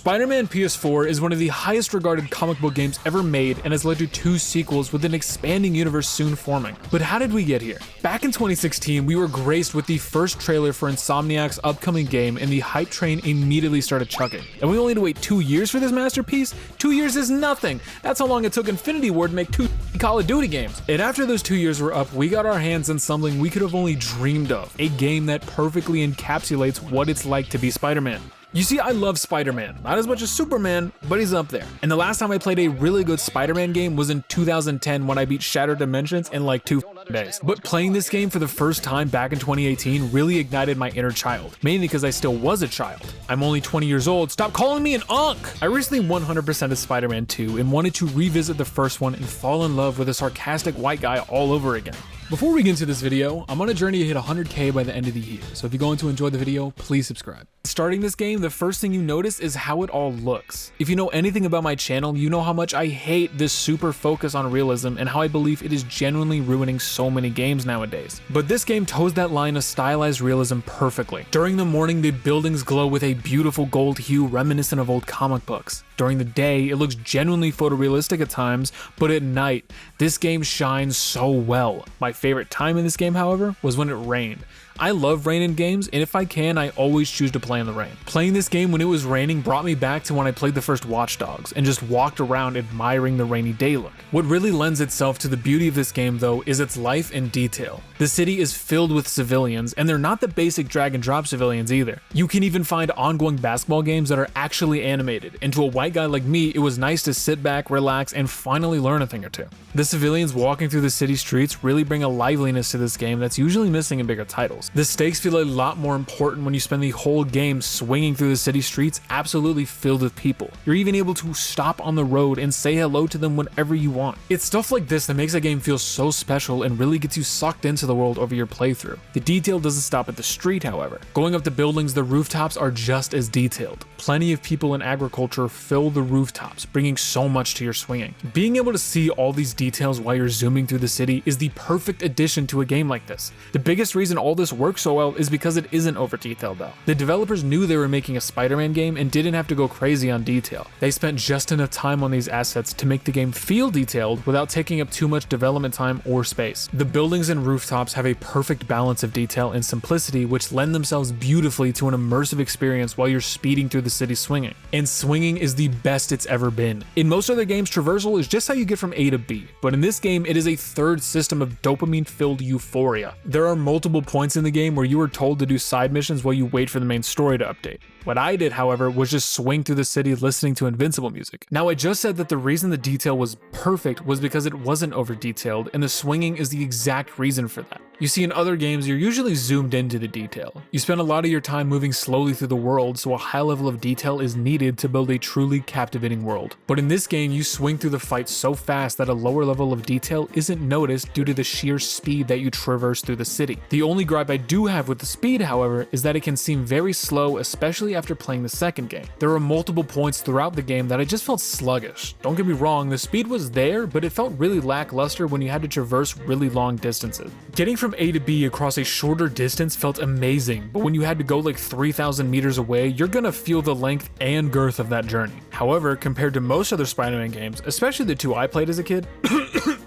Spider-Man PS4 is one of the highest regarded comic book games ever made and has led to 2 sequels with an expanding universe soon forming. But how did we get here? Back in 2016, we were graced with the first trailer for Insomniac's upcoming game and the hype train immediately started chugging. And we only had to wait 2 years for this masterpiece? 2 years is nothing! That's how long it took Infinity Ward to make 2 Call of Duty games. And after those 2 years were up, we got our hands on something we could have only dreamed of. A game that perfectly encapsulates what it's like to be Spider-Man. You see, I love Spider-Man, not as much as Superman, but he's up there. And the last time I played a really good Spider-Man game was in 2010 when I beat Shattered Dimensions in like 2 days. But playing this game for the first time back in 2018 really ignited my inner child, mainly because I still was a child. I'm only 20 years old, stop calling me an unk! I recently 100%ed Spider-Man 2 and wanted to revisit the first one and fall in love with a sarcastic white guy all over again. Before we get into this video, I'm on a journey to hit 100k by the end of the year, so if you're going to enjoy the video, please subscribe. Starting this game, the first thing you notice is how it all looks. If you know anything about my channel, you know how much I hate this super focus on realism and how I believe it is genuinely ruining so many games nowadays. But this game toes that line of stylized realism perfectly. During the morning, the buildings glow with a beautiful gold hue reminiscent of old comic books. During the day, it looks genuinely photorealistic at times, but at night, this game shines so well. My favorite time in this game, however, was when it rained. I love rain in games, and if I can, I always choose to play in the rain. Playing this game when it was raining brought me back to when I played the first Watch Dogs and just walked around admiring the rainy day look. What really lends itself to the beauty of this game though is its life and detail. The city is filled with civilians, and they're not the basic drag and drop civilians either. You can even find ongoing basketball games that are actually animated, and to a white guy like me, it was nice to sit back, relax, and finally learn a thing or two. The civilians walking through the city streets really bring a liveliness to this game that's usually missing in bigger titles. The stakes feel a lot more important when you spend the whole game swinging through the city streets absolutely filled with people. You're even able to stop on the road and say hello to them whenever you want. It's stuff like this that makes a game feel so special and really gets you sucked into the world over your playthrough. The detail doesn't stop at the street, however. Going up the buildings, the rooftops are just as detailed. Plenty of people in agriculture fill the rooftops, bringing so much to your swinging. Being able to see all these details while you're zooming through the city is the perfect addition to a game like this. The biggest reason all this works so well is because it isn't over detailed though. The developers knew they were making a Spider-Man game and didn't have to go crazy on detail. They spent just enough time on these assets to make the game feel detailed without taking up too much development time or space. The buildings and rooftops have a perfect balance of detail and simplicity, which lend themselves beautifully to an immersive experience while you're speeding through the city swinging. And swinging is the best it's ever been. In most other games, traversal is just how you get from A to B, but in this game, it is a third system of dopamine-filled euphoria. There are multiple points in the game where you are told to do side missions while you wait for the main story to update. What I did, however, was just swing through the city listening to Invincible music. Now, I just said that the reason the detail was perfect was because it wasn't over detailed, and the swinging is the exact reason for that. You see, in other games, you're usually zoomed into the detail. You spend a lot of your time moving slowly through the world, so a high level of detail is needed to build a truly captivating world. But in this game, you swing through the fight so fast that a lower level of detail isn't noticed due to the sheer speed that you traverse through the city. The only gripe I do have with the speed, however, is that it can seem very slow, especially after playing the second game. There were multiple points throughout the game that I just felt sluggish. Don't get me wrong, the speed was there, but it felt really lackluster when you had to traverse really long distances. Getting from A to B across a shorter distance felt amazing, but when you had to go like 3,000 meters away, you're gonna feel the length and girth of that journey. However, compared to most other Spider-Man games, especially the 2 I played as a kid,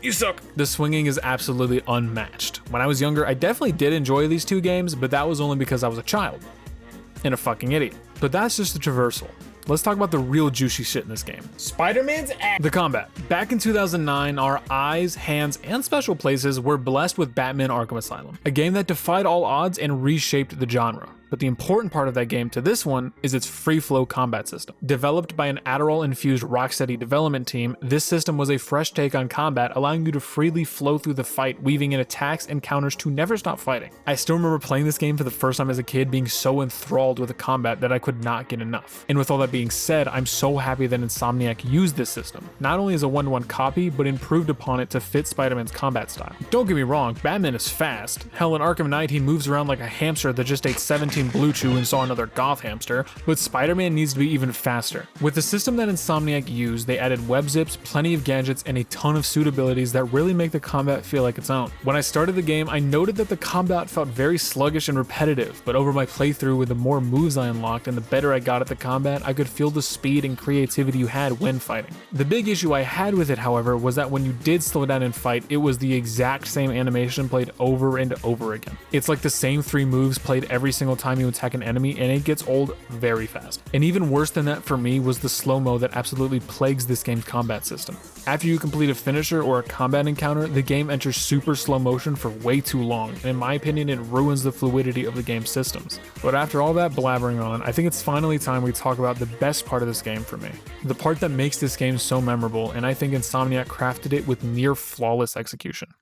you suck. The swinging is absolutely unmatched. When I was younger, I definitely did enjoy these 2 games, but that was only because I was a child and a fucking idiot. But that's just the traversal. Let's talk about the real juicy shit in this game. Spider-Man's ass. The combat. Back in 2009, our eyes, hands, and special places were blessed with Batman Arkham Asylum, a game that defied all odds and reshaped the genre. But the important part of that game to this one is its free-flow combat system. Developed by an Adderall-infused Rocksteady development team, this system was a fresh take on combat, allowing you to freely flow through the fight, weaving in attacks and counters to never stop fighting. I still remember playing this game for the first time as a kid, being so enthralled with the combat that I could not get enough. And with all that being said, I'm so happy that Insomniac used this system, not only as a one-to-one copy, but improved upon it to fit Spider-Man's combat style. Don't get me wrong, Batman is fast. Hell, in Arkham Knight, he moves around like a hamster that just ate 17 seen Blue Chew and saw another goth hamster, but Spider-Man needs to be even faster. With the system that Insomniac used, they added web zips, plenty of gadgets, and a ton of suit abilities that really make the combat feel like its own. When I started the game, I noted that the combat felt very sluggish and repetitive, but over my playthrough with the more moves I unlocked and the better I got at the combat, I could feel the speed and creativity you had when fighting. The big issue I had with it, however, was that when you did slow down and fight, it was the exact same animation played over and over again. It's like the same 3 moves played every single time you attack an enemy, and it gets old very fast. And even worse than that for me was the slow-mo that absolutely plagues this game's combat system. After you complete a finisher or a combat encounter, the game enters super slow motion for way too long, and in my opinion it ruins the fluidity of the game's systems. But after all that blabbering on, I think it's finally time we talk about the best part of this game for me. The part that makes this game so memorable, and I think Insomniac crafted it with near flawless execution.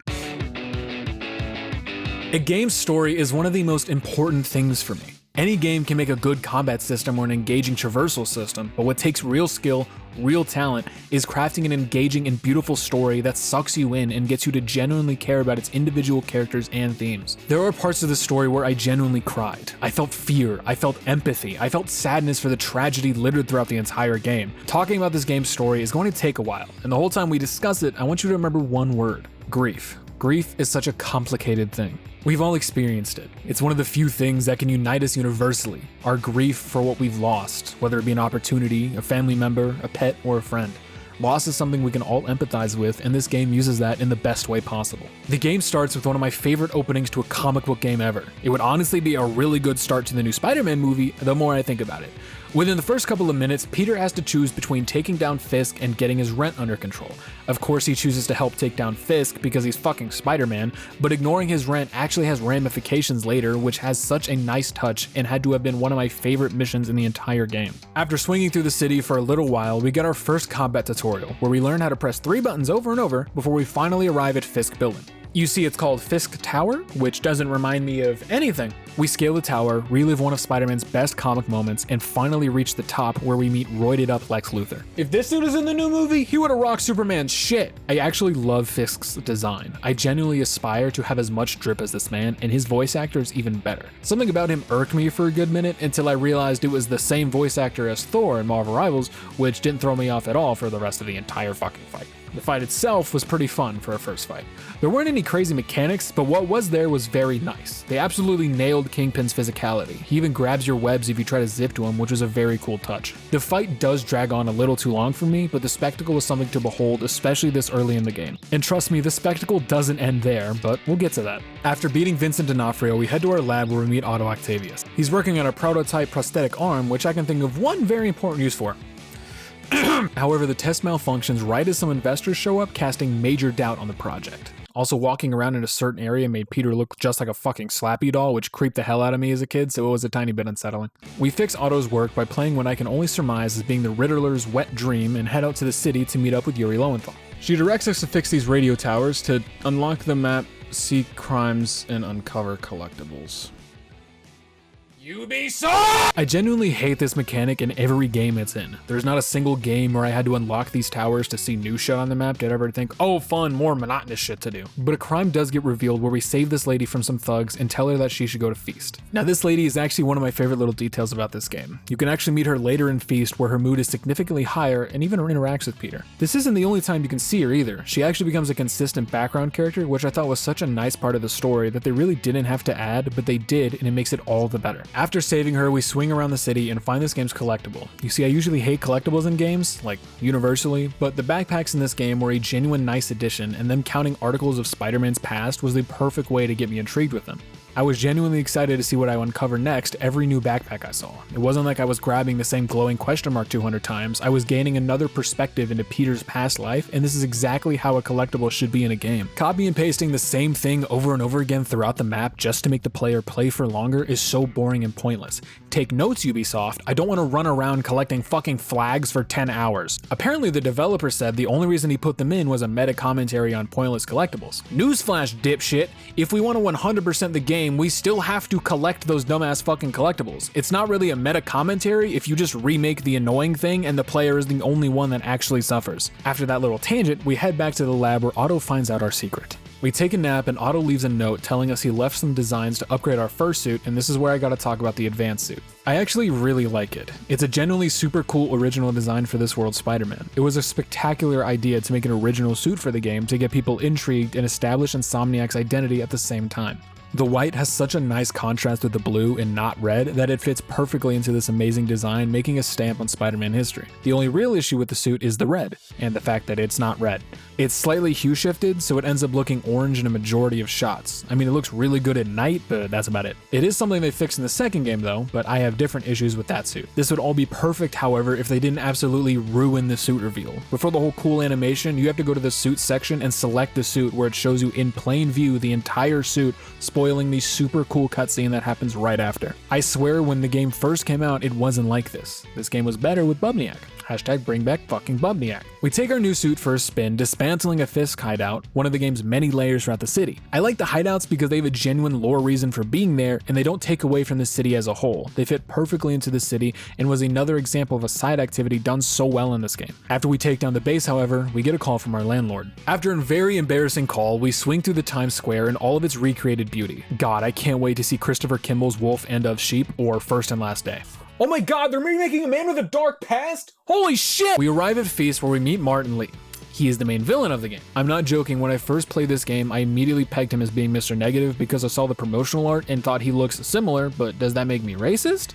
A game's story is one of the most important things for me. Any game can make a good combat system or an engaging traversal system, but what takes real skill, real talent, is crafting an engaging and beautiful story that sucks you in and gets you to genuinely care about its individual characters and themes. There are parts of the story where I genuinely cried. I felt fear, I felt empathy, I felt sadness for the tragedy littered throughout the entire game. Talking about this game's story is going to take a while, and the whole time we discuss it, I want you to remember one word: grief. Grief is such a complicated thing. We've all experienced it. It's one of the few things that can unite us universally, our grief for what we've lost, whether it be an opportunity, a family member, a pet, or a friend. Loss is something we can all empathize with, and this game uses that in the best way possible. The game starts with one of my favorite openings to a comic book game ever. It would honestly be a really good start to the new Spider-Man movie, the more I think about it. Within the first couple of minutes, Peter has to choose between taking down Fisk and getting his rent under control. Of course, he chooses to help take down Fisk because he's fucking Spider-Man, but ignoring his rent actually has ramifications later, which has such a nice touch and had to have been one of my favorite missions in the entire game. After swinging through the city for a little while, we get our first combat tutorial, where we learn how to press 3 buttons over and over before we finally arrive at Fisk Building. You see it's called Fisk Tower, which doesn't remind me of anything. We scale the tower, relive one of Spider-Man's best comic moments, and finally reach the top where we meet roided up Lex Luthor. If this dude is in the new movie, he would've rocked Superman's shit. I actually love Fisk's design. I genuinely aspire to have as much drip as this man, and his voice actor is even better. Something about him irked me for a good minute until I realized it was the same voice actor as Thor in Marvel Rivals, which didn't throw me off at all for the rest of the entire fucking fight. The fight itself was pretty fun for a first fight. There weren't any crazy mechanics, but what was there was very nice. They absolutely nailed Kingpin's physicality. He even grabs your webs if you try to zip to him, which was a very cool touch. The fight does drag on a little too long for me, but the spectacle was something to behold, especially this early in the game. And trust me, the spectacle doesn't end there, but we'll get to that. After beating Vincent D'Onofrio, we head to our lab where we meet Otto Octavius. He's working on a prototype prosthetic arm, which I can think of one very important use for. However, the test malfunctions right as some investors show up, casting major doubt on the project. Also, walking around in a certain area made Peter look just like a fucking Slappy doll, which creeped the hell out of me as a kid, so it was a tiny bit unsettling. We fix Otto's work by playing what I can only surmise as being the Riddler's wet dream and head out to the city to meet up with Yuri Lowenthal. She directs us to fix these radio towers to unlock the map, see crimes, and uncover collectibles. Ubisoft! I genuinely hate this mechanic in every game it's in. There's not a single game where I had to unlock these towers to see new shit on the map did I ever think, oh fun, more monotonous shit to do. But a crime does get revealed where we save this lady from some thugs and tell her that she should go to Feast. Now this lady is actually one of my favorite little details about this game. You can actually meet her later in Feast where her mood is significantly higher and even interacts with Peter. This isn't the only time you can see her either. She actually becomes a consistent background character, which I thought was such a nice part of the story that they really didn't have to add, but they did, and it makes it all the better. After saving her, we swing around the city and find this game's collectible. You see, I usually hate collectibles in games, like universally, but the backpacks in this game were a genuine nice addition, and them counting articles of Spider-Man's past was the perfect way to get me intrigued with them. I was genuinely excited to see what I would uncover next every new backpack I saw. It wasn't like I was grabbing the same glowing question mark 200 times, I was gaining another perspective into Peter's past life, and this is exactly how a collectible should be in a game. Copy and pasting the same thing over and over again throughout the map just to make the player play for longer is so boring and pointless. Take notes, Ubisoft, I don't want to run around collecting fucking flags for 10 hours. Apparently the developer said the only reason he put them in was a meta commentary on pointless collectibles. Newsflash, dipshit, if we want to 100% the game, we still have to collect those dumbass fucking collectibles. It's not really a meta commentary if you just remake the annoying thing and the player is the only one that actually suffers. After that little tangent, we head back to the lab where Otto finds out our secret. We take a nap and Otto leaves a note telling us he left some designs to upgrade our first suit, and this is where I gotta talk about the advanced suit. I actually really like it. It's a genuinely super cool original design for this world's Spider-Man. It was a spectacular idea to make an original suit for the game to get people intrigued and establish Insomniac's identity at the same time. The white has such a nice contrast with the blue and not red that it fits perfectly into this amazing design, making a stamp on Spider-Man history. The only real issue with the suit is the red, and the fact that it's not red. It's slightly hue shifted, so it ends up looking orange in a majority of shots. I mean, it looks really good at night, but that's about it. It is something they fixed in the second game though, but I have different issues with that suit. This would all be perfect, however, if they didn't absolutely ruin the suit reveal. Before the whole cool animation, you have to go to the suit section and select the suit where it shows you in plain view the entire suit, spoiling the super cool cutscene that happens right after. I swear when the game first came out, it wasn't like this. This game was better with Bubniak. Hashtag bring back fucking Bubniak. We take our new suit for a spin, dismantling a Fisk hideout, one of the game's many layers throughout the city. I like the hideouts because they have a genuine lore reason for being there, and they don't take away from the city as a whole. They fit perfectly into the city, and was another example of a side activity done so well in this game. After we take down the base, however, we get a call from our landlord. After a very embarrassing call, we swing through the Times Square in all of its recreated beauty. God, I can't wait to see Christopher Kimball's Wolf and of Sheep, or First and Last Day. Oh my god, they're remaking a man with a dark past? Holy shit! We arrive at Feast where we meet Martin Lee. He is the main villain of the game. I'm not joking, when I first played this game, I immediately pegged him as being Mr. Negative because I saw the promotional art and thought he looks similar, but does that make me racist?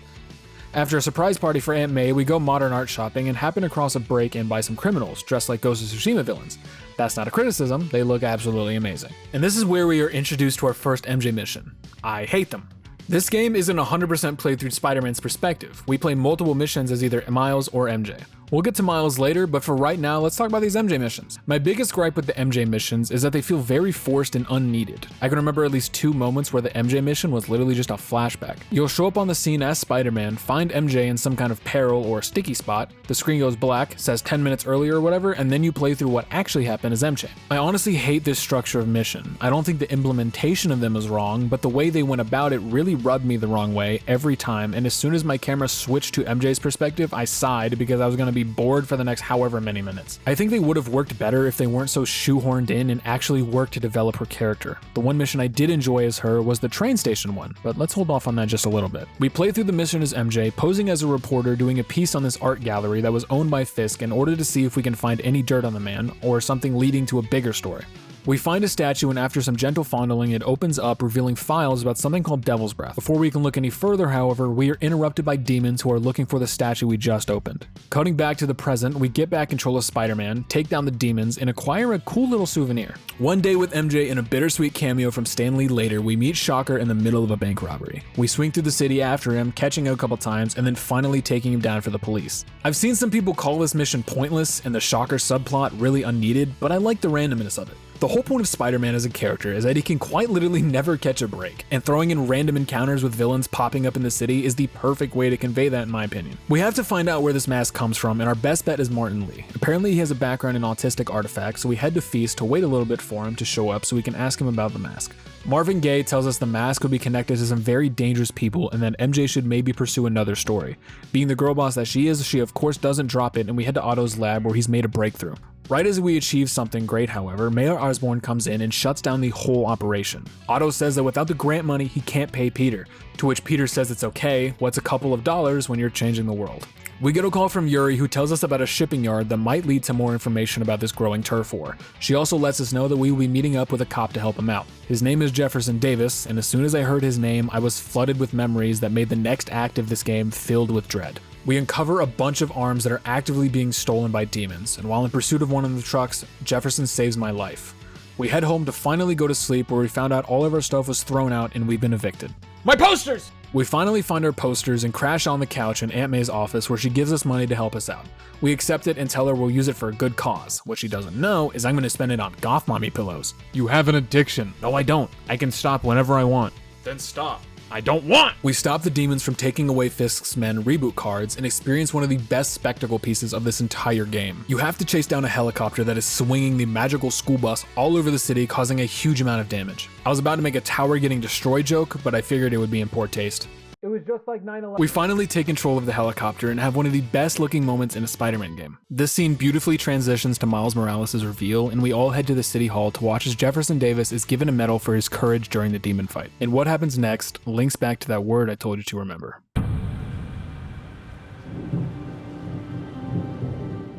After a surprise party for Aunt May, we go modern art shopping and happen across a break-in by some criminals dressed like Ghost of Tsushima villains. That's not a criticism, they look absolutely amazing. And this is where we are introduced to our first MJ mission. I hate them. This game isn't 100% played through Spider-Man's perspective. We play multiple missions as either Miles or MJ. We'll get to Miles later, but for right now, let's talk about these MJ missions. My biggest gripe with the MJ missions is that they feel very forced and unneeded. I can remember at least 2 moments where the MJ mission was literally just a flashback. You'll show up on the scene as Spider-Man, find MJ in some kind of peril or sticky spot, the screen goes black, says 10 minutes earlier or whatever, and then you play through what actually happened as MJ. I honestly hate this structure of mission. I don't think the implementation of them is wrong, but the way they went about it really rubbed me the wrong way every time, and as soon as my camera switched to MJ's perspective, I sighed because I was going to be bored for the next however many minutes. I think they would have worked better if they weren't so shoehorned in and actually worked to develop her character. The one mission I did enjoy as her was the train station one, but let's hold off on that just a little bit. We play through the mission as MJ, posing as a reporter doing a piece on this art gallery that was owned by Fisk in order to see if we can find any dirt on the man, or something leading to a bigger story. We find a statue, and after some gentle fondling, it opens up, revealing files about something called Devil's Breath. Before we can look any further, however, we are interrupted by demons who are looking for the statue we just opened. Cutting back to the present, we get back control of Spider-Man, take down the demons, and acquire a cool little souvenir. One day with MJ and a bittersweet cameo from Stan Lee later, we meet Shocker in the middle of a bank robbery. We swing through the city after him, catching him a couple times, and then finally taking him down for the police. I've seen some people call this mission pointless and the Shocker subplot really unneeded, but I like the randomness of it. The whole point of Spider-Man as a character is that he can quite literally never catch a break, and throwing in random encounters with villains popping up in the city is the perfect way to convey that in my opinion. We have to find out where this mask comes from, and our best bet is Martin Lee. Apparently he has a background in autistic artifacts, so we head to Feast to wait a little bit for him to show up so we can ask him about the mask. Marvin Gaye tells us the mask could be connected to some very dangerous people and that MJ should maybe pursue another story. Being the girl boss that she is, she of course doesn't drop it, and we head to Otto's lab where he's made a breakthrough. Right as we achieve something great, however, Mayor Osborn comes in and shuts down the whole operation. Otto says that without the grant money, he can't pay Peter, to which Peter says it's okay, what's a couple of dollars when you're changing the world? We get a call from Yuri, who tells us about a shipping yard that might lead to more information about this growing turf war. She also lets us know that we will be meeting up with a cop to help him out. His name is Jefferson Davis, and as soon as I heard his name, I was flooded with memories that made the next act of this game filled with dread. We uncover a bunch of arms that are actively being stolen by demons, and while in pursuit of one of the trucks, Jefferson saves my life. We head home to finally go to sleep, where we found out all of our stuff was thrown out and we've been evicted. My posters! We finally find our posters and crash on the couch in Aunt May's office, where she gives us money to help us out. We accept it and tell her we'll use it for a good cause. What she doesn't know is I'm going to spend it on goth mommy pillows. You have an addiction. No, I don't. I can stop whenever I want. Then stop. I don't want! We stop the demons from taking away Fisk's men reboot cards and experience one of the best spectacle pieces of this entire game. You have to chase down a helicopter that is swinging the magical school bus all over the city, causing a huge amount of damage. I was about to make a tower getting destroyed joke, but I figured it would be in poor taste. It was just like 9/11. We finally take control of the helicopter and have one of the best looking moments in a Spider-Man game. This scene beautifully transitions to Miles Morales' reveal, and we all head to the city hall to watch as Jefferson Davis is given a medal for his courage during the demon fight. And what happens next links back to that word I told you to remember.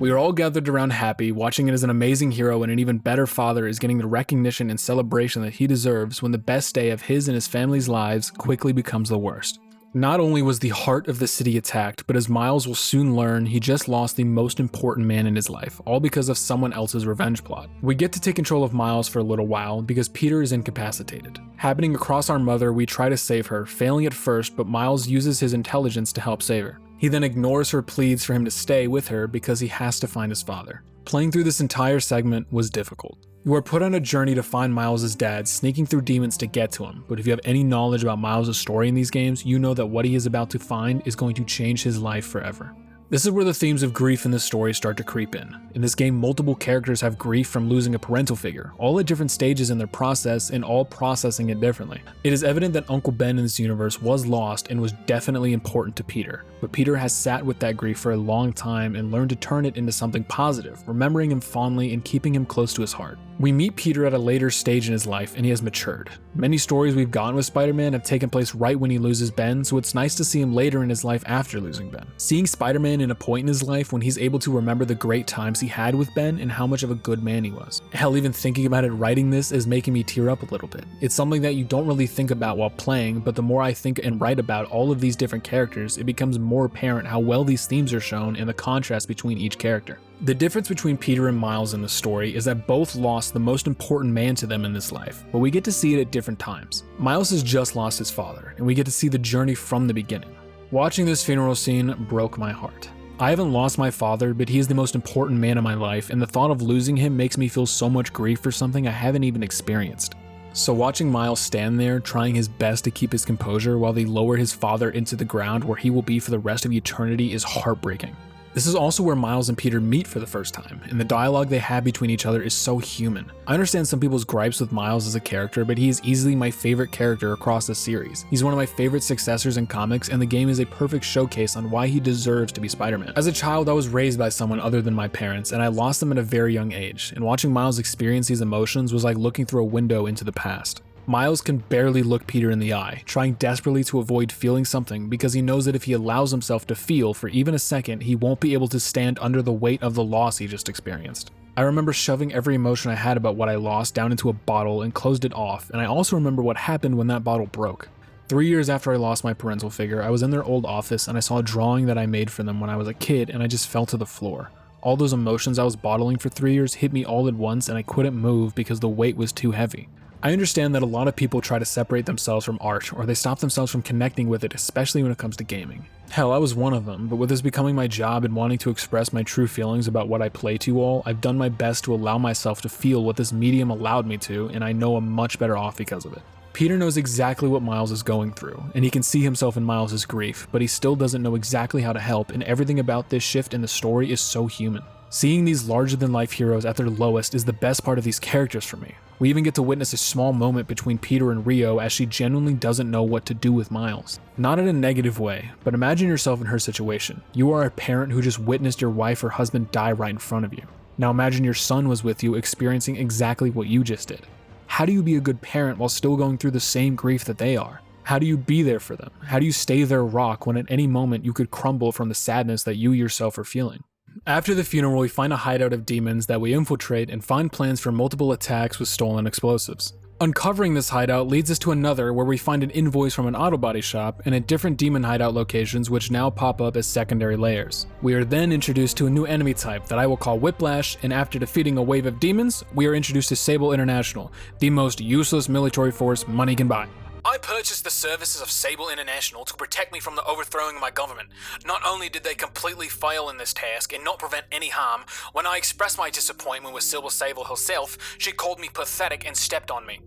We are all gathered around happy, watching it as an amazing hero and an even better father is getting the recognition and celebration that he deserves when the best day of his and his family's lives quickly becomes the worst. Not only was the heart of the city attacked, but as Miles will soon learn, he just lost the most important man in his life, all because of someone else's revenge plot. We get to take control of Miles for a little while because Peter is incapacitated. Happening across our mother, we try to save her, failing at first, but Miles uses his intelligence to help save her. He then ignores her pleas for him to stay with her because he has to find his father. Playing through this entire segment was difficult. You are put on a journey to find Miles' dad, sneaking through demons to get to him, but if you have any knowledge about Miles' story in these games, you know that what he is about to find is going to change his life forever. This is where the themes of grief in this story start to creep in. In this game, multiple characters have grief from losing a parental figure, all at different stages in their process and all processing it differently. It is evident that Uncle Ben in this universe was lost and was definitely important to Peter, but Peter has sat with that grief for a long time and learned to turn it into something positive, remembering him fondly and keeping him close to his heart. We meet Peter at a later stage in his life and he has matured. Many stories we've gotten with Spider-Man have taken place right when he loses Ben, so it's nice to see him later in his life after losing Ben. Seeing Spider-Man in a point in his life when he's able to remember the great times he had with Ben and how much of a good man he was. Hell, even thinking about it writing this is making me tear up a little bit. It's something that you don't really think about while playing, but the more I think and write about all of these different characters, it becomes more apparent how well these themes are shown and the contrast between each character. The difference between Peter and Miles in the story is that both lost the most important man to them in this life, but we get to see it at different times. Miles has just lost his father, and we get to see the journey from the beginning. Watching this funeral scene broke my heart. I haven't lost my father, but he is the most important man in my life, and the thought of losing him makes me feel so much grief for something I haven't even experienced. So watching Miles stand there, trying his best to keep his composure while they lower his father into the ground where he will be for the rest of eternity is heartbreaking. This is also where Miles and Peter meet for the first time, and the dialogue they have between each other is so human. I understand some people's gripes with Miles as a character, but he is easily my favorite character across the series. He's one of my favorite successors in comics, and the game is a perfect showcase on why he deserves to be Spider-Man. As a child, I was raised by someone other than my parents, and I lost them at a very young age, and watching Miles experience these emotions was like looking through a window into the past. Miles can barely look Peter in the eye, trying desperately to avoid feeling something because he knows that if he allows himself to feel for even a second, he won't be able to stand under the weight of the loss he just experienced. I remember shoving every emotion I had about what I lost down into a bottle and closed it off, and I also remember what happened when that bottle broke. 3 years after I lost my parental figure, I was in their old office and I saw a drawing that I made for them when I was a kid and I just fell to the floor. All those emotions I was bottling for 3 years hit me all at once and I couldn't move because the weight was too heavy. I understand that a lot of people try to separate themselves from art, or they stop themselves from connecting with it, especially when it comes to gaming. Hell, I was one of them, but with this becoming my job and wanting to express my true feelings about what I play to you all, I've done my best to allow myself to feel what this medium allowed me to, and I know I'm much better off because of it. Peter knows exactly what Miles is going through, and he can see himself in Miles' grief, but he still doesn't know exactly how to help, and everything about this shift in the story is so human. Seeing these larger-than-life heroes at their lowest is the best part of these characters for me. We even get to witness a small moment between Peter and Rio as she genuinely doesn't know what to do with Miles. Not in a negative way, but imagine yourself in her situation. You are a parent who just witnessed your wife or husband die right in front of you. Now imagine your son was with you experiencing exactly what you just did. How do you be a good parent while still going through the same grief that they are? How do you be there for them? How do you stay their rock when at any moment you could crumble from the sadness that you yourself are feeling? After the funeral, we find a hideout of demons that we infiltrate and find plans for multiple attacks with stolen explosives. Uncovering this hideout leads us to another where we find an invoice from an auto body shop and at different demon hideout locations which now pop up as secondary layers. We are then introduced to a new enemy type that I will call Whiplash, and after defeating a wave of demons, we are introduced to Sable International, the most useless military force money can buy. I purchased the services of Sable International to protect me from the overthrowing of my government. Not only did they completely fail in this task and not prevent any harm, when I expressed my disappointment with Silver Sable herself, she called me pathetic and stepped on me.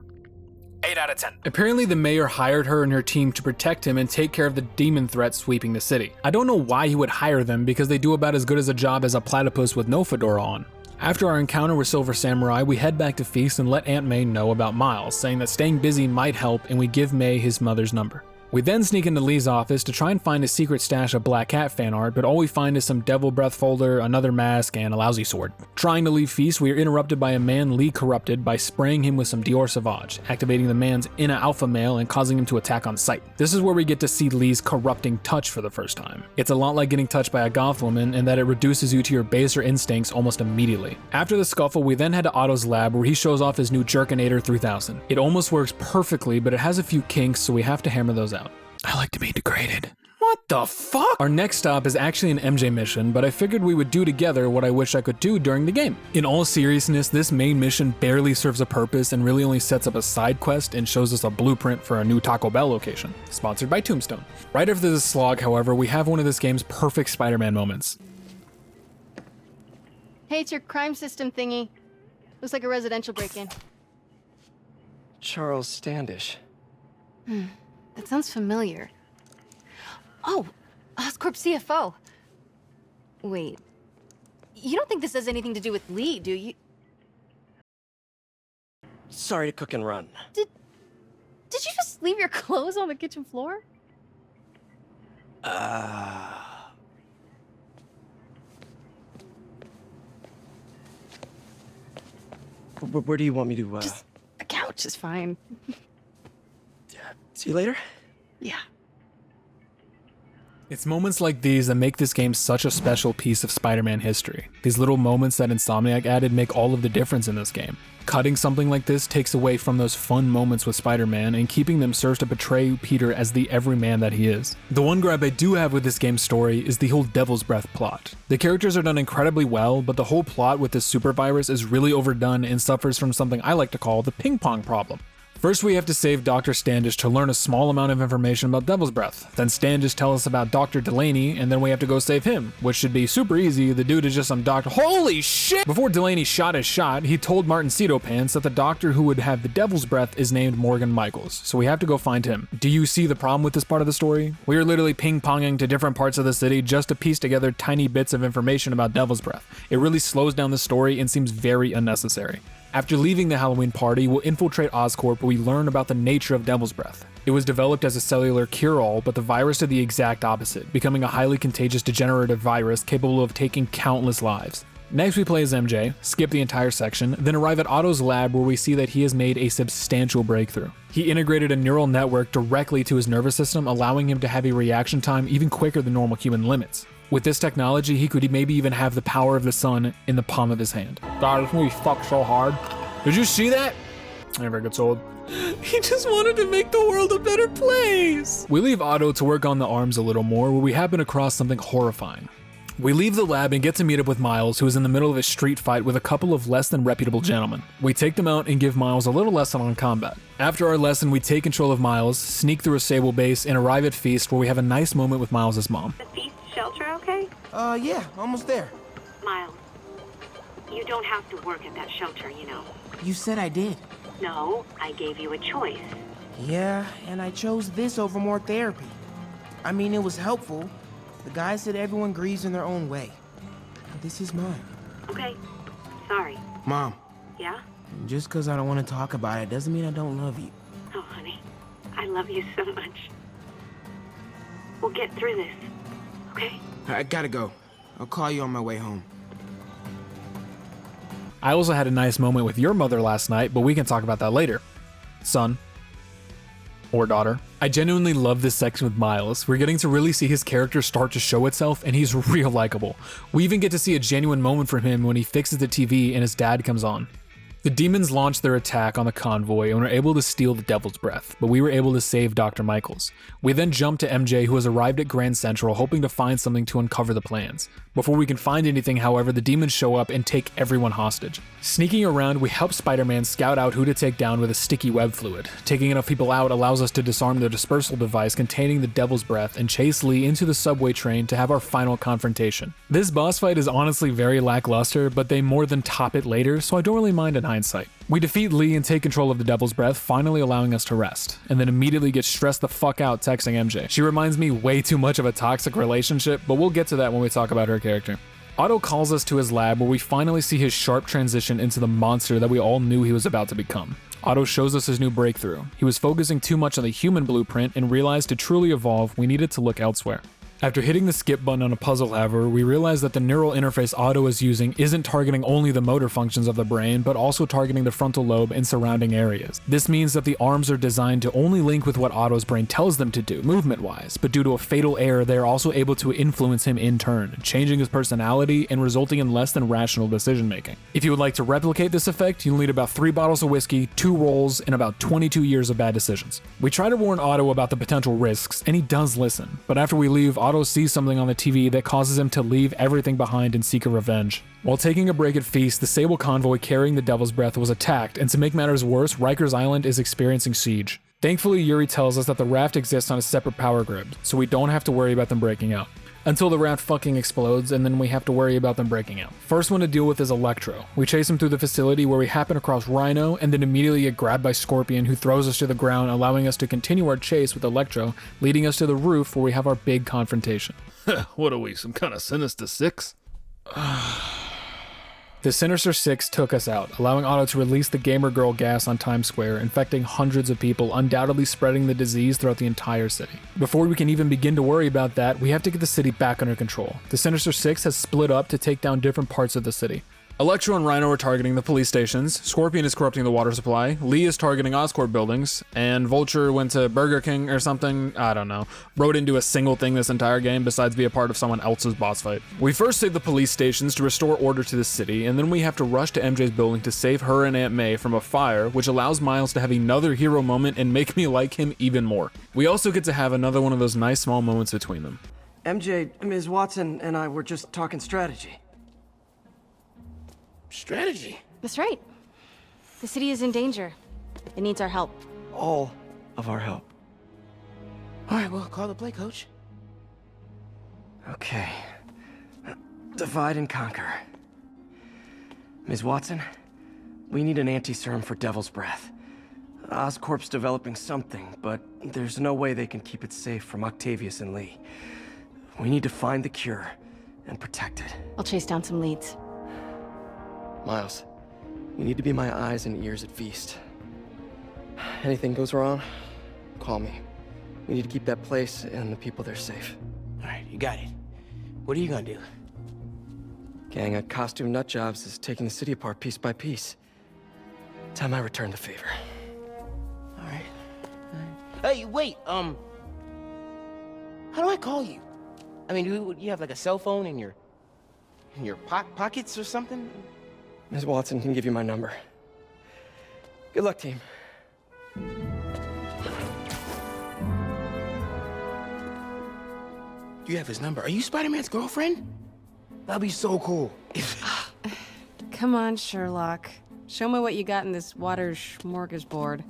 8 out of 10. Apparently the mayor hired her and her team to protect him and take care of the demon threats sweeping the city. I don't know why he would hire them because they do about as good as a job as a platypus with no fedora on. After our encounter with Silver Samurai, we head back to Feast and let Aunt May know about Miles, saying that staying busy might help and we give May his mother's number. We then sneak into Lee's office to try and find a secret stash of Black Cat fan art, but all we find is some Devil Breath folder, another mask, and a lousy sword. Trying to leave Feast, we are interrupted by a man Lee corrupted by spraying him with some Dior Sauvage, activating the man's inner alpha male and causing him to attack on sight. This is where we get to see Lee's corrupting touch for the first time. It's a lot like getting touched by a goth woman in that it reduces you to your baser instincts almost immediately. After the scuffle, we then head to Otto's lab where he shows off his new Jerkinator 3000. It almost works perfectly, but it has a few kinks, so we have to hammer those out. I like to be degraded. What the fuck? Our next stop is actually an MJ mission, but I figured we would do together what I wish I could do during the game. In all seriousness, this main mission barely serves a purpose and really only sets up a side quest and shows us a blueprint for a new Taco Bell location, sponsored by Tombstone. Right after this slog, however, we have one of this game's perfect Spider-Man moments. Hey, it's your crime system thingy. Looks like a residential break-in. Charles Standish. That sounds familiar. Oh, Oscorp CFO. Wait, you don't think this has anything to do with Lee, do you? Sorry to cook and run. Did you just leave your clothes on the kitchen floor? Where do you want me to, Just the couch is fine. See you later? Yeah. It's moments like these that make this game such a special piece of Spider-Man history. These little moments that Insomniac added make all of the difference in this game. Cutting something like this takes away from those fun moments with Spider-Man, and keeping them serves to portray Peter as the everyman that he is. The one gripe I do have with this game's story is the whole Devil's Breath plot. The characters are done incredibly well, but the whole plot with this super virus is really overdone and suffers from something I like to call the ping pong problem. First, we have to save Dr. Standish to learn a small amount of information about Devil's Breath. Then Standish tells us about Dr. Delaney, and then we have to go save him, which should be super easy. The dude is just some doctor. Holy shit! Before Delaney shot his shot, he told Martin Pants that the doctor who would have the Devil's Breath is named Morgan Michaels, so we have to go find him. Do you see the problem with this part of the story? We are literally ping-ponging to different parts of the city just to piece together tiny bits of information about Devil's Breath. It really slows down the story and seems very unnecessary. After leaving the Halloween party, we'll infiltrate Oscorp where we learn about the nature of Devil's Breath. It was developed as a cellular cure-all, but the virus did the exact opposite, becoming a highly contagious degenerative virus capable of taking countless lives. Next we play as MJ, skip the entire section, then arrive at Otto's lab where we see that he has made a substantial breakthrough. He integrated a neural network directly to his nervous system, allowing him to have a reaction time even quicker than normal human limits. With this technology, he could maybe even have the power of the sun in the palm of his hand. God, this movie fucked so hard. Did you see that? Never gets old. He just wanted to make the world a better place. We leave Otto to work on the arms a little more, where we happen across something horrifying. We leave the lab and get to meet up with Miles, who is in the middle of a street fight with a couple of less than reputable gentlemen. We take them out and give Miles a little lesson on combat. After our lesson, we take control of Miles, sneak through a Sable base, and arrive at Feast, where we have a nice moment with Miles' mom. The Feast shelter okay? Yeah, almost there. Miles, you don't have to work at that shelter, you know. You said I did. No, I gave you a choice. Yeah, and I chose this over more therapy. I mean, it was helpful. The guy said everyone grieves in their own way. This is mine. Okay, sorry. Mom, Yeah? just because I don't want to talk about it doesn't mean I don't love you. Oh, honey, I love you so much. We'll get through this, okay? I gotta go. I'll call you on my way home. I also had a nice moment with your mother last night, but we can talk about that later. Son. Or daughter. I genuinely love this section with Miles. We're getting to really see his character start to show itself, and he's real likable. We even get to see a genuine moment from him when he fixes the TV and his dad comes on. The demons launched their attack on the convoy and were able to steal the Devil's Breath, but we were able to save Dr. Michaels. We then jump to MJ, who has arrived at Grand Central hoping to find something to uncover the plans. Before we can find anything, however, the demons show up and take everyone hostage. Sneaking around, we help Spider-Man scout out who to take down with a sticky web fluid. Taking enough people out allows us to disarm the dispersal device containing the Devil's Breath and chase Lee into the subway train to have our final confrontation. This boss fight is honestly very lackluster, but they more than top it later, so I don't really mind in hindsight. We defeat Lee and take control of the Devil's Breath, finally allowing us to rest, and then immediately get stressed the fuck out texting MJ. She reminds me way too much of a toxic relationship, but we'll get to that when we talk about her character. Otto calls us to his lab where we finally see his sharp transition into the monster that we all knew he was about to become. Otto shows us his new breakthrough. He was focusing too much on the human blueprint and realized to truly evolve, we needed to look elsewhere. After hitting the skip button on a puzzle, however, we realize that the neural interface Otto is using isn't targeting only the motor functions of the brain, but also targeting the frontal lobe and surrounding areas. This means that the arms are designed to only link with what Otto's brain tells them to do, movement-wise, but due to a fatal error, they are also able to influence him in turn, changing his personality and resulting in less than rational decision-making. If you would like to replicate this effect, you'll need about 3 bottles of whiskey, 2 rolls, and about 22 years of bad decisions. We try to warn Otto about the potential risks, and he does listen, but after we leave, Otto sees something on the TV that causes him to leave everything behind and seek a revenge. While taking a break at Feast, the Sable convoy carrying the Devil's Breath was attacked, and to make matters worse, Rikers Island is experiencing siege. Thankfully, Yuri tells us that the raft exists on a separate power grid, so we don't have to worry about them breaking out. Until the raft fucking explodes, and then we have to worry about them breaking out. First one to deal with is Electro. We chase him through the facility where we happen across Rhino, and then immediately get grabbed by Scorpion, who throws us to the ground, allowing us to continue our chase with Electro, leading us to the roof where we have our big confrontation. What are we, some kind of Sinister Six? The Sinister Six took us out, allowing Otto to release the Gamer Girl gas on Times Square, infecting hundreds of people, undoubtedly spreading the disease throughout the entire city. Before we can even begin to worry about that, we have to get the city back under control. The Sinister Six has split up to take down different parts of the city. Electro and Rhino are targeting the police stations, Scorpion is corrupting the water supply, Lee is targeting Oscorp buildings, and Vulture went to Burger King or something, I don't know. Wrote into a single thing this entire game besides be a part of someone else's boss fight. We first save the police stations to restore order to the city, and then we have to rush to MJ's building to save her and Aunt May from a fire, which allows Miles to have another hero moment and make me like him even more. We also get to have another one of those nice small moments between them. MJ, Ms. Watson, and I were just talking strategy. Strategy? That's right. The city is in danger. It needs our help. All of our help. All right, well, call the play, coach. Okay. Divide and conquer. Ms. Watson, we need an anti-serum for Devil's Breath. Oscorp's developing something, but there's no way they can keep it safe from Octavius and Lee. We need to find the cure and protect it. I'll chase down some leads. Miles, you need to be my eyes and ears at Feast. Anything goes wrong, call me. We need to keep that place and the people there safe. All right, you got it. What are you gonna do? Gang of costume nutjobs is taking the city apart piece by piece. Time I return the favor. All right. Hey, wait, how do I call you? I mean, do you have like a cell phone in your pockets or something? Ms. Watson can give you my number. Good luck, team. You have his number. Are you Spider-Man's girlfriend? That'd be so cool. Come on, Sherlock. Show me what you got in this water smorgasbord.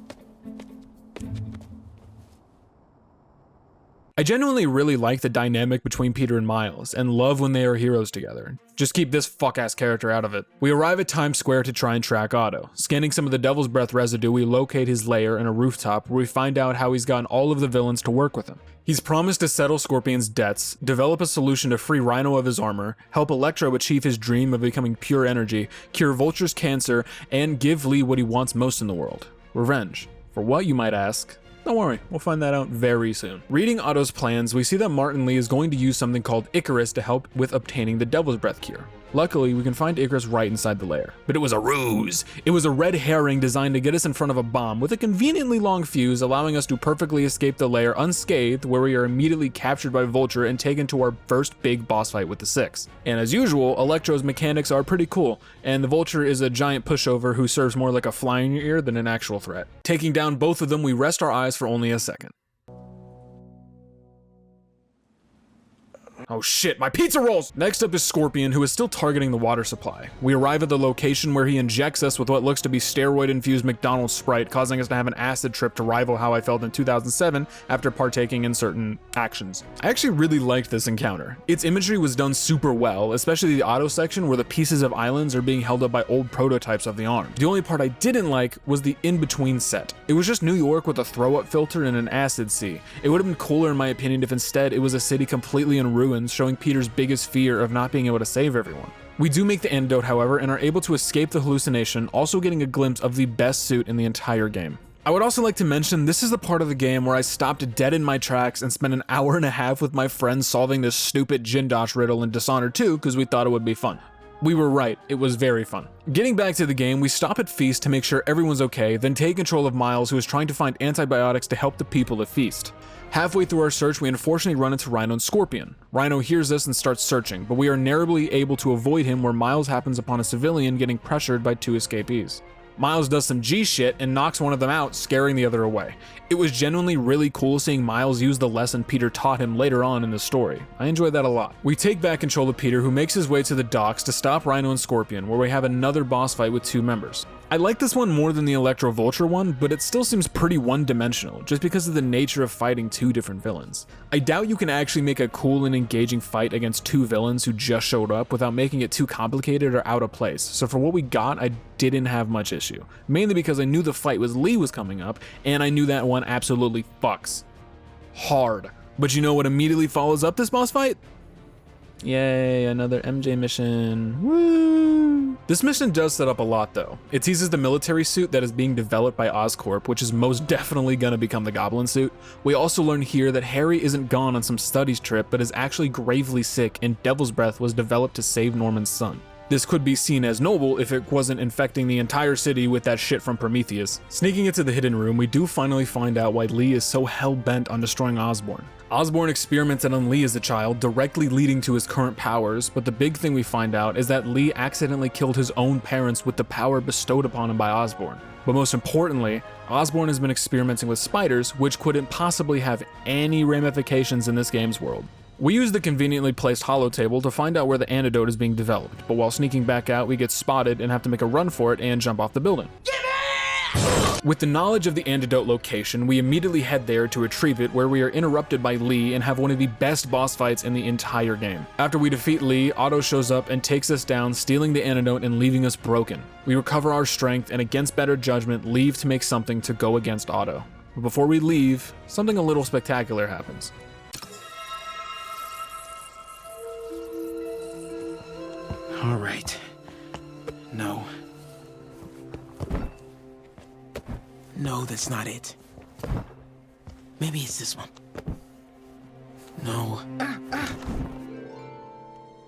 I genuinely really like the dynamic between Peter and Miles, and love when they are heroes together. Just keep this fuck-ass character out of it. We arrive at Times Square to try and track Otto. Scanning some of the Devil's Breath residue, we locate his lair in a rooftop where we find out how he's gotten all of the villains to work with him. He's promised to settle Scorpion's debts, develop a solution to free Rhino of his armor, help Electro achieve his dream of becoming pure energy, cure Vulture's cancer, and give Lee what he wants most in the world: revenge. For what, you might ask? Don't worry, we'll find that out very soon. Reading Otto's plans, we see that Martin Lee is going to use something called Icarus to help with obtaining the Devil's Breath cure. Luckily, we can find Icarus right inside the lair. But it was a ruse. It was a red herring designed to get us in front of a bomb with a conveniently long fuse, allowing us to perfectly escape the lair unscathed, where we are immediately captured by Vulture and taken to our first big boss fight with the Six. And as usual, Electro's mechanics are pretty cool, and the Vulture is a giant pushover who serves more like a fly in your ear than an actual threat. Taking down both of them, we rest our eyes for only a second. Oh shit, my pizza rolls! Next up is Scorpion, who is still targeting the water supply. We arrive at the location where he injects us with what looks to be steroid-infused McDonald's Sprite, causing us to have an acid trip to rival how I felt in 2007 after partaking in certain actions. I actually really liked this encounter. Its imagery was done super well, especially the auto section where the pieces of islands are being held up by old prototypes of the arm. The only part I didn't like was the in-between set. It was just New York with a throw-up filter and an acid sea. It would have been cooler in my opinion if instead it was a city completely in ruins ruins, showing Peter's biggest fear of not being able to save everyone. We do make the antidote, however, and are able to escape the hallucination, also getting a glimpse of the best suit in the entire game. I would also like to mention this is the part of the game where I stopped dead in my tracks and spent an hour and a half with my friends solving this stupid Jindosh riddle in Dishonored 2 because we thought it would be fun. We were right, it was very fun. Getting back to the game, we stop at Feast to make sure everyone's okay, then take control of Miles, who is trying to find antibiotics to help the people at Feast. Halfway through our search, we unfortunately run into Rhino and Scorpion. Rhino hears us and starts searching, but we are narrowly able to avoid him where Miles happens upon a civilian getting pressured by 2 escapees. Miles does some G shit and knocks one of them out, scaring the other away. It was genuinely really cool seeing Miles use the lesson Peter taught him later on in the story. I enjoyed that a lot. We take back control of Peter, who makes his way to the docks to stop Rhino and Scorpion, where we have another boss fight with 2 members. I like this one more than the Electro Vulture one, but it still seems pretty one-dimensional, just because of the nature of fighting 2 different villains. I doubt you can actually make a cool and engaging fight against 2 villains who just showed up without making it too complicated or out of place, so for what we got, I didn't have much issue. Mainly because I knew the fight with Lee was coming up, and I knew that one absolutely fucks hard. But you know what immediately follows up this boss fight? Yay, another MJ mission. Woo! This mission does set up a lot though. It teases the military suit that is being developed by Oscorp, which is most definitely gonna become the Goblin suit. We also learn here that Harry isn't gone on some studies trip, but is actually gravely sick, and Devil's Breath was developed to save Norman's son. This could be seen as noble if it wasn't infecting the entire city with that shit from Prometheus. Sneaking into the hidden room, we do finally find out why Lee is so hell-bent on destroying Osborn. Osborn experimented on Lee as a child, directly leading to his current powers, but the big thing we find out is that Lee accidentally killed his own parents with the power bestowed upon him by Osborn. But most importantly, Osborn has been experimenting with spiders, which couldn't possibly have any ramifications in this game's world. We use the conveniently placed holotable to find out where the antidote is being developed, but while sneaking back out, we get spotted and have to make a run for it and jump off the building. With the knowledge of the antidote location, we immediately head there to retrieve it, where we are interrupted by Lee and have one of the best boss fights in the entire game. After we defeat Lee, Otto shows up and takes us down, stealing the antidote and leaving us broken. We recover our strength and, against better judgment, leave to make something to go against Otto. But before we leave, something a little spectacular happens. All right. No. No, that's not it. Maybe it's this one. No.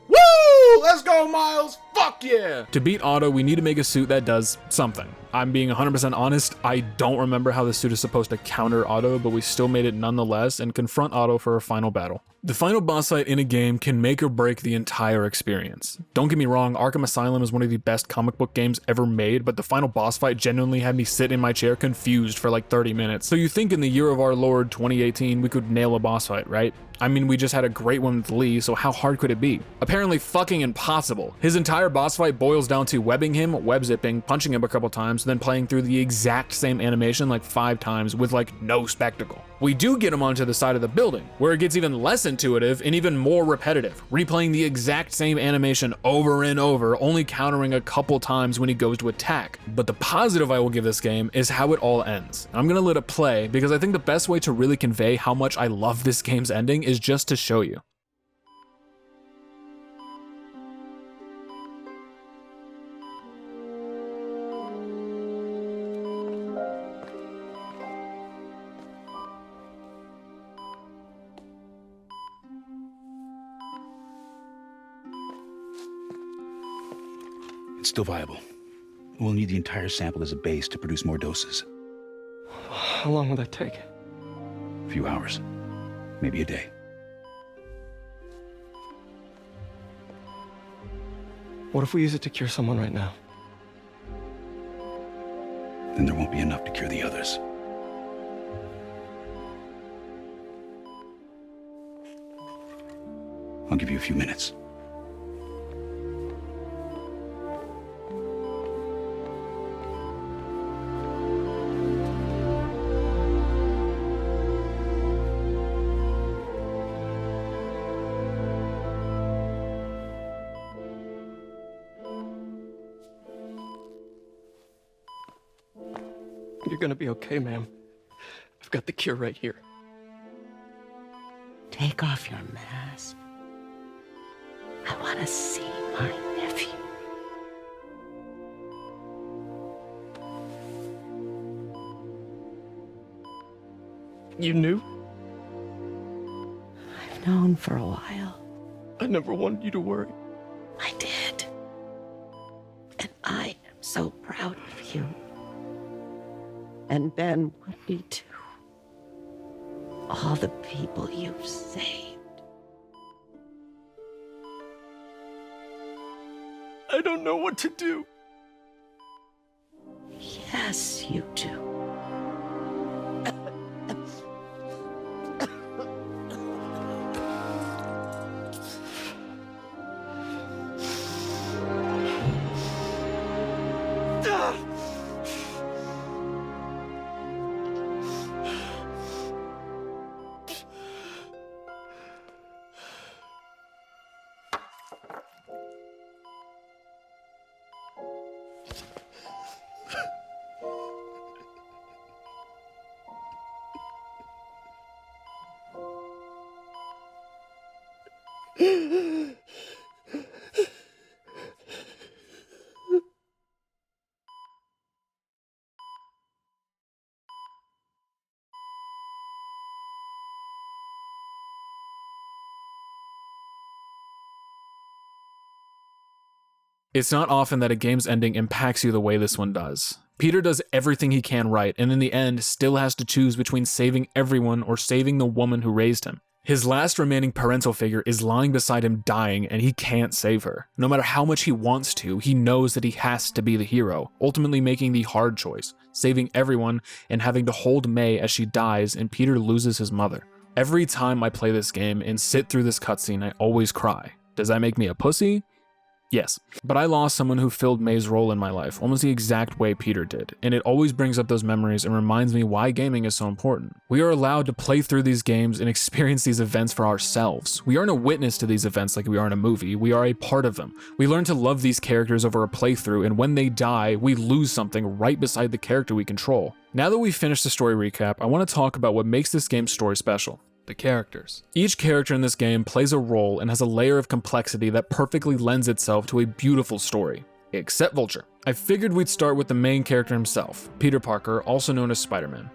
Woo! Let's go, Miles! Fuck yeah! To beat Otto, we need to make a suit that does something. I'm being 100% honest, I don't remember how the suit is supposed to counter Otto, but we still made it nonetheless and confront Otto for a final battle. The final boss fight in a game can make or break the entire experience. Don't get me wrong, Arkham Asylum is one of the best comic book games ever made, but the final boss fight genuinely had me sit in my chair confused for like 30 minutes. So you think in the year of our Lord 2018 we could nail a boss fight, right? I mean, we just had a great one with Lee, so how hard could it be? Apparently fucking impossible. His entire boss fight boils down to webbing him, web zipping, punching him a couple times, then playing through the exact same animation like 5 times with like no spectacle. We do get him onto the side of the building, where it gets even less intuitive and even more repetitive, replaying the exact same animation over and over, only countering a couple times when he goes to attack. But the positive I will give this game is how it all ends. I'm gonna let it play because I think the best way to really convey how much I love this game's ending is just to show you. It's still viable. We'll need the entire sample as a base to produce more doses. How long will that take? A few hours. Maybe a day. What if we use it to cure someone right now? Then there won't be enough to cure the others. I'll give you a few minutes. You're gonna be okay, ma'am. I've got the cure right here. Take off your mask. I want to see my nephew. You knew? I've known for a while. I never wanted you to worry. I did. And I am so proud of you. And Ben would be too. All the people you've saved. I don't know what to do. Yes, you do. It's not often that a game's ending impacts you the way this one does. Peter does everything he can right, and in the end still has to choose between saving everyone or saving the woman who raised him. His last remaining parental figure is lying beside him dying, and he can't save her. No matter how much he wants to, he knows that he has to be the hero, ultimately making the hard choice, saving everyone and having to hold May as she dies and Peter loses his mother. Every time I play this game and sit through this cutscene, I always cry. Does that make me a pussy? Yes, but I lost someone who filled May's role in my life, almost the exact way Peter did, and it always brings up those memories and reminds me why gaming is so important. We are allowed to play through these games and experience these events for ourselves. We aren't a witness to these events like we are in a movie, we are a part of them. We learn to love these characters over a playthrough, and when they die, we lose something right beside the character we control. Now that we've finished the story recap, I want to talk about what makes this game's story special. The characters. Each character in this game plays a role and has a layer of complexity that perfectly lends itself to a beautiful story. Except Vulture. I figured we'd start with the main character himself, Peter Parker, also known as Spider-Man.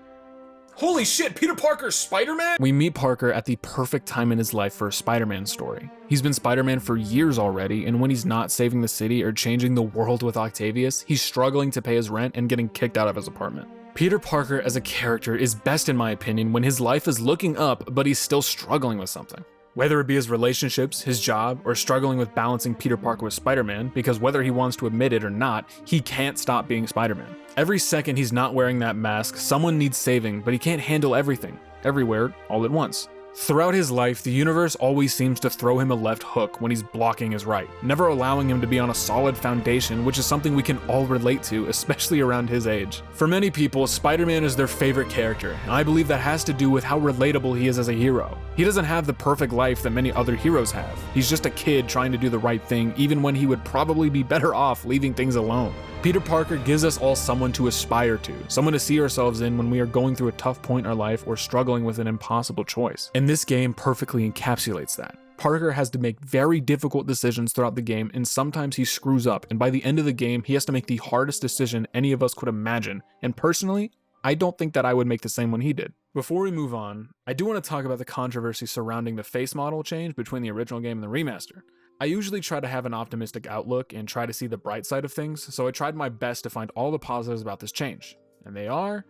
Holy shit, Peter Parker's Spider-Man? We meet Parker at the perfect time in his life for a Spider-Man story. He's been Spider-Man for years already, and when he's not saving the city or changing the world with Octavius, he's struggling to pay his rent and getting kicked out of his apartment. Peter Parker as a character is best in my opinion when his life is looking up, but he's still struggling with something. Whether it be his relationships, his job, or struggling with balancing Peter Parker with Spider-Man, because whether he wants to admit it or not, he can't stop being Spider-Man. Every second he's not wearing that mask, someone needs saving, but he can't handle everything, everywhere, all at once. Throughout his life, the universe always seems to throw him a left hook when he's blocking his right, never allowing him to be on a solid foundation, which is something we can all relate to, especially around his age. For many people, Spider-Man is their favorite character, and I believe that has to do with how relatable he is as a hero. He doesn't have the perfect life that many other heroes have. He's just a kid trying to do the right thing, even when he would probably be better off leaving things alone. Peter Parker gives us all someone to aspire to, someone to see ourselves in when we are going through a tough point in our life or struggling with an impossible choice. And this game perfectly encapsulates that. Parker has to make very difficult decisions throughout the game, and sometimes he screws up, and by the end of the game, he has to make the hardest decision any of us could imagine. And personally, I don't think that I would make the same one he did. Before we move on, I do want to talk about the controversy surrounding the face model change between the original game and the remaster. I usually try to have an optimistic outlook and try to see the bright side of things, so I tried my best to find all the positives about this change. And they are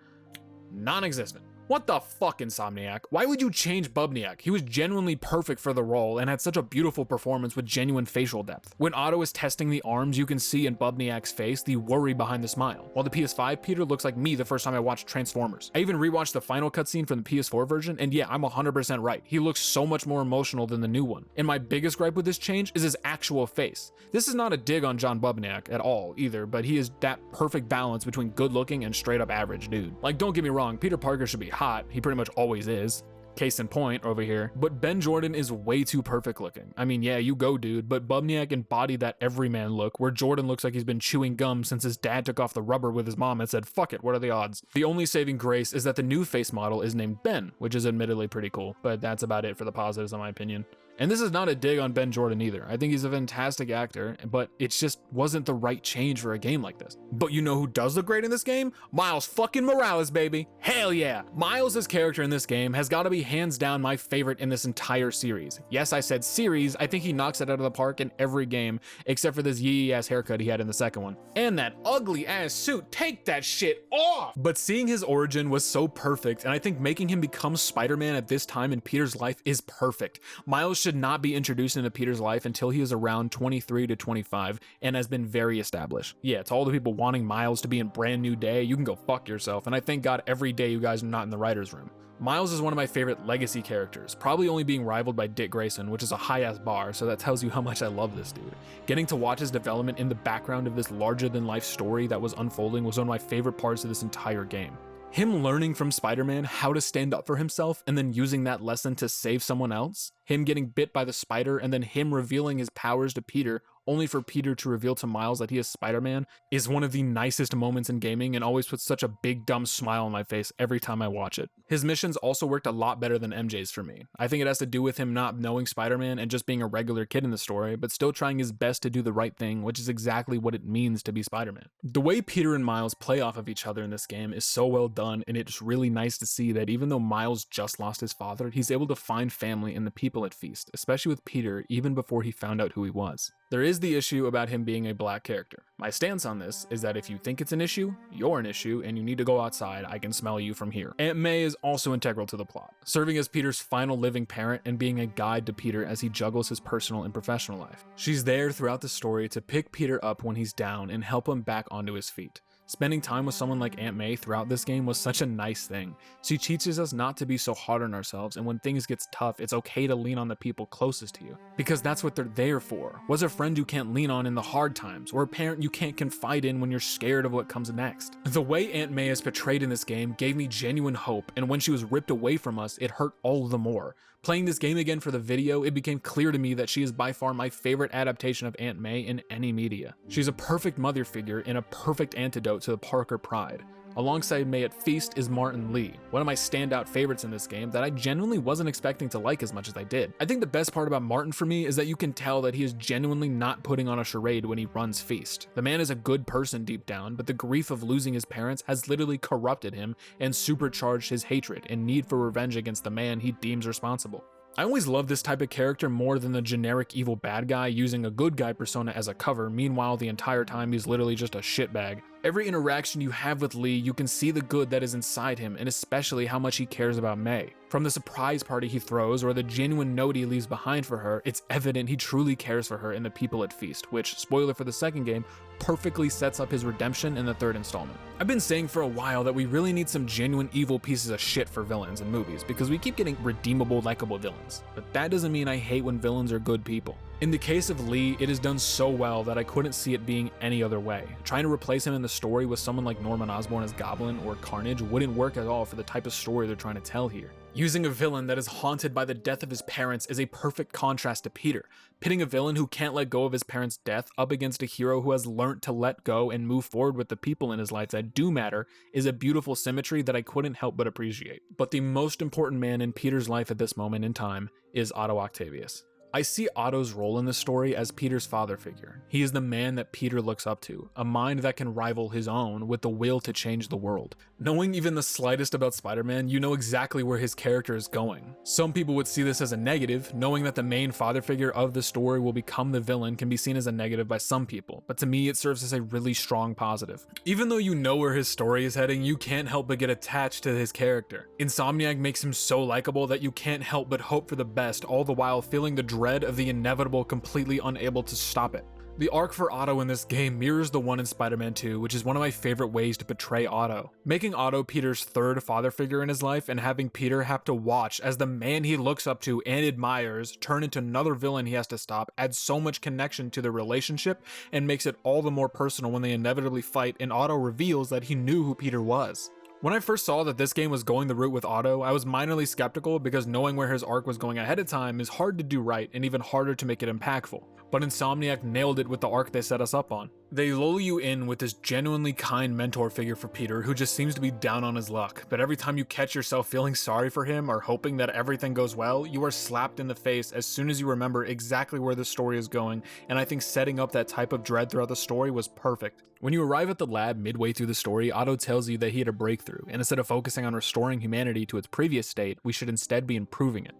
non-existent. What the fuck, Insomniac? Why would you change Bubniak? He was genuinely perfect for the role and had such a beautiful performance with genuine facial depth. When Otto is testing the arms, you can see in Bubniak's face the worry behind the smile. While the PS5 Peter looks like me the first time I watched Transformers. I even rewatched the final cutscene from the PS4 version, and yeah, I'm 100% right. He looks so much more emotional than the new one. And my biggest gripe with this change is his actual face. This is not a dig on John Bubniak at all either, but he is that perfect balance between good looking and straight up average dude. Like, don't get me wrong, Peter Parker should be hot. He pretty much always is. Case in point over here. But Ben Jordan is way too perfect looking. I mean, yeah, you go, dude, but Bubniak embodied that everyman look where Jordan looks like he's been chewing gum since his dad took off the rubber with his mom and said, fuck it, what are the odds? The only saving grace is that the new face model is named Ben, which is admittedly pretty cool, but that's about it for the positives in my opinion. And this is not a dig on Ben Jordan either. I think he's a fantastic actor, but it just wasn't the right change for a game like this. But you know who does look great in this game? Miles fucking Morales, baby. Hell yeah. Miles' character in this game has got to be hands down my favorite in this entire series. Yes, I said series. I think he knocks it out of the park in every game, except for this yee ass haircut he had in the second one. And that ugly ass suit, take that shit off! But seeing his origin was so perfect, and I think making him become Spider-Man at this time in Peter's life is perfect. Miles should not be introduced into Peter's life until he is around 23 to 25 and has been very established. Yeah, to all the people wanting Miles to be in Brand New Day, you can go fuck yourself, and I thank God every day you guys are not in the writer's room. Miles is one of my favorite legacy characters, probably only being rivaled by Dick Grayson, which is a high-ass bar, so that tells you how much I love this dude. Getting to watch his development in the background of this larger-than-life story that was unfolding was one of my favorite parts of this entire game. Him learning from Spider-Man how to stand up for himself and then using that lesson to save someone else, him getting bit by the spider and then him revealing his powers to Peter only for Peter to reveal to Miles that he is Spider-Man, is one of the nicest moments in gaming and always puts such a big dumb smile on my face every time I watch it. His missions also worked a lot better than MJ's for me. I think it has to do with him not knowing Spider-Man and just being a regular kid in the story, but still trying his best to do the right thing, which is exactly what it means to be Spider-Man. The way Peter and Miles play off of each other in this game is so well done, and it's really nice to see that even though Miles just lost his father, he's able to find family in the people at Feast, especially with Peter even before he found out who he was. There is the issue about him being a black character. My stance on this is that if you think it's an issue, you're an issue, and you need to go outside. I can smell you from here. Aunt May is also integral to the plot, serving as Peter's final living parent and being a guide to Peter as he juggles his personal and professional life. She's there throughout the story to pick Peter up when he's down and help him back onto his feet. Spending time with someone like Aunt May throughout this game was such a nice thing. She teaches us not to be so hard on ourselves, and when things get tough, it's okay to lean on the people closest to you. Because that's what they're there for. Was a friend you can't lean on in the hard times, or a parent you can't confide in when you're scared of what comes next. The way Aunt May is portrayed in this game gave me genuine hope, and when she was ripped away from us, it hurt all the more. Playing this game again for the video, it became clear to me that she is by far my favorite adaptation of Aunt May in any media. She's a perfect mother figure and a perfect antidote to the Parker pride. Alongside May at Feast is Martin Lee, one of my standout favorites in this game that I genuinely wasn't expecting to like as much as I did. I think the best part about Martin for me is that you can tell that he is genuinely not putting on a charade when he runs Feast. The man is a good person deep down, but the grief of losing his parents has literally corrupted him and supercharged his hatred and need for revenge against the man he deems responsible. I always love this type of character more than the generic evil bad guy using a good guy persona as a cover, meanwhile the entire time he's literally just a shitbag. Every interaction you have with Lee, you can see the good that is inside him, and especially how much he cares about May. From the surprise party he throws or the genuine note he leaves behind for her, it's evident he truly cares for her and the people at Feast, which, spoiler for the second game, perfectly sets up his redemption in the third installment. I've been saying for a while that we really need some genuine evil pieces of shit for villains in movies, because we keep getting redeemable, likable villains. But that doesn't mean I hate when villains are good people. In the case of Lee, it is done so well that I couldn't see it being any other way. Trying to replace him in the story with someone like Norman Osborn as Goblin or Carnage wouldn't work at all for the type of story they're trying to tell here. Using a villain that is haunted by the death of his parents is a perfect contrast to Peter. Pitting a villain who can't let go of his parents' death up against a hero who has learnt to let go and move forward with the people in his life that do matter is a beautiful symmetry that I couldn't help but appreciate. But the most important man in Peter's life at this moment in time is Otto Octavius. I see Otto's role in this story as Peter's father figure. He is the man that Peter looks up to, a mind that can rival his own with the will to change the world. Knowing even the slightest about Spider-Man, you know exactly where his character is going. Some people would see this as a negative. Knowing that the main father figure of the story will become the villain can be seen as a negative by some people, but to me it serves as a really strong positive. Even though you know where his story is heading, you can't help but get attached to his character. Insomniac makes him so likable that you can't help but hope for the best, all the while feeling the dread of the inevitable, completely unable to stop it. The arc for Otto in this game mirrors the one in Spider-Man 2, which is one of my favorite ways to portray Otto. Making Otto Peter's third father figure in his life and having Peter have to watch as the man he looks up to and admires turn into another villain he has to stop adds so much connection to the relationship and makes it all the more personal when they inevitably fight and Otto reveals that he knew who Peter was. When I first saw that this game was going the route with Otto, I was minorly skeptical because knowing where his arc was going ahead of time is hard to do right and even harder to make it impactful. But Insomniac nailed it with the arc they set us up on. They lull you in with this genuinely kind mentor figure for Peter who just seems to be down on his luck, but every time you catch yourself feeling sorry for him or hoping that everything goes well, you are slapped in the face as soon as you remember exactly where the story is going, and I think setting up that type of dread throughout the story was perfect. When you arrive at the lab midway through the story, Otto tells you that he had a breakthrough, and instead of focusing on restoring humanity to its previous state, we should instead be improving it.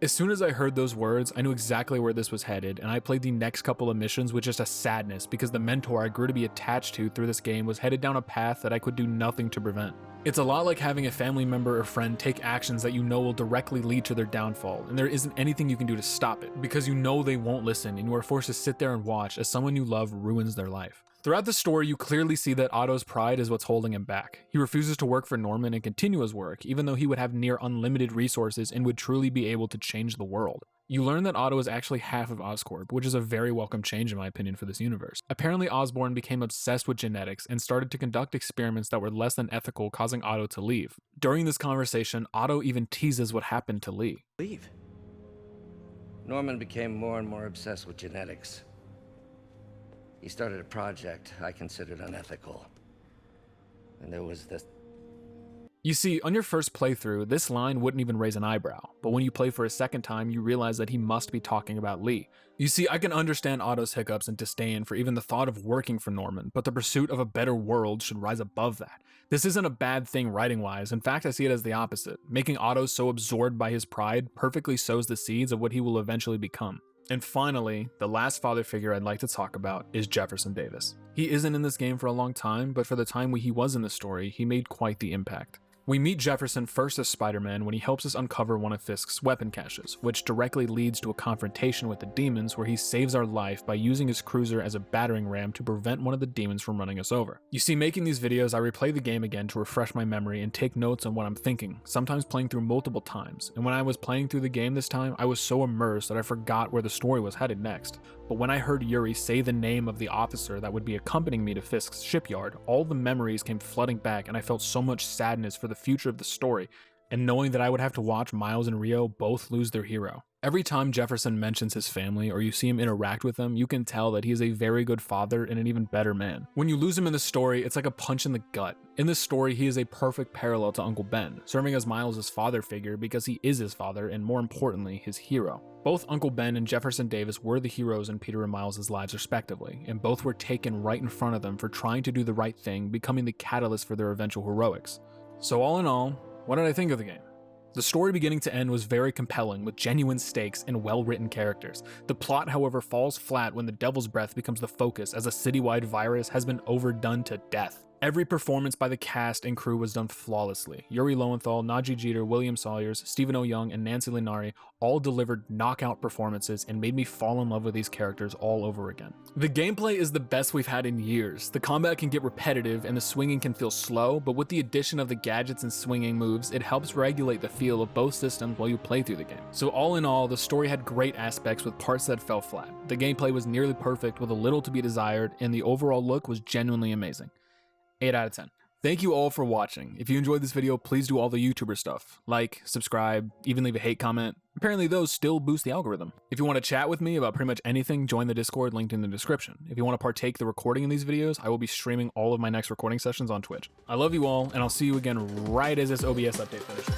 As soon as I heard those words, I knew exactly where this was headed, and I played the next couple of missions with just a sadness because the mentor I grew to be attached to through this game was headed down a path that I could do nothing to prevent. It's a lot like having a family member or friend take actions that you know will directly lead to their downfall, and there isn't anything you can do to stop it, because you know they won't listen and you are forced to sit there and watch as someone you love ruins their life. Throughout the story, you clearly see that Otto's pride is what's holding him back. He refuses to work for Norman and continue his work, even though he would have near unlimited resources and would truly be able to change the world. You learn that Otto is actually half of Oscorp, which is a very welcome change in my opinion for this universe. Apparently Osborn became obsessed with genetics and started to conduct experiments that were less than ethical, causing Otto to leave. During this conversation, Otto even teases what happened to Lee. Leave? Norman became more and more obsessed with genetics. He started a project I considered unethical. And there was this... You see, on your first playthrough, this line wouldn't even raise an eyebrow, but when you play for a second time, you realize that he must be talking about Lee. You see, I can understand Otto's hiccups and disdain for even the thought of working for Norman, but the pursuit of a better world should rise above that. This isn't a bad thing writing-wise. In fact, I see it as the opposite. Making Otto so absorbed by his pride perfectly sows the seeds of what he will eventually become. And finally, the last father figure I'd like to talk about is Jefferson Davis. He isn't in this game for a long time, but for the time he was in the story, he made quite the impact. We meet Jefferson first as Spiderman when he helps us uncover one of Fisk's weapon caches, which directly leads to a confrontation with the demons where he saves our life by using his cruiser as a battering ram to prevent one of the demons from running us over. You see, making these videos, I replay the game again to refresh my memory and take notes on what I'm thinking, sometimes playing through multiple times, and when I was playing through the game this time, I was so immersed that I forgot where the story was headed next. But when I heard Yuri say the name of the officer that would be accompanying me to Fisk's shipyard, all the memories came flooding back and I felt so much sadness for the future of the story, and knowing that I would have to watch Miles and Rio both lose their hero. Every time Jefferson mentions his family or you see him interact with them, you can tell that he is a very good father and an even better man. When you lose him in the story, it's like a punch in the gut. In this story, he is a perfect parallel to Uncle Ben, serving as Miles' father figure because he is his father and, more importantly, his hero. Both Uncle Ben and Jefferson Davis were the heroes in Peter and Miles' lives respectively, and both were taken right in front of them for trying to do the right thing, becoming the catalyst for their eventual heroics. So all in all, what did I think of the game? The story beginning to end was very compelling, with genuine stakes and well-written characters. The plot, however, falls flat when the Devil's Breath becomes the focus, as a citywide virus has been overdone to death. Every performance by the cast and crew was done flawlessly. Yuri Lowenthal, Najee Jeter, William Sawyers, Stephen O. Young, and Nancy Linari all delivered knockout performances and made me fall in love with these characters all over again. The gameplay is the best we've had in years. The combat can get repetitive and the swinging can feel slow, but with the addition of the gadgets and swinging moves, it helps regulate the feel of both systems while you play through the game. So all in all, the story had great aspects with parts that fell flat. The gameplay was nearly perfect with a little to be desired, and the overall look was genuinely amazing. 8 out of 10. Thank you all for watching. If you enjoyed this video, please do all the YouTuber stuff. Like, subscribe, even leave a hate comment. Apparently those still boost the algorithm. If you want to chat with me about pretty much anything, join the Discord linked in the description. If you want to partake the recording in these videos, I will be streaming all of my next recording sessions on Twitch. I love you all, and I'll see you again right as this OBS update finishes.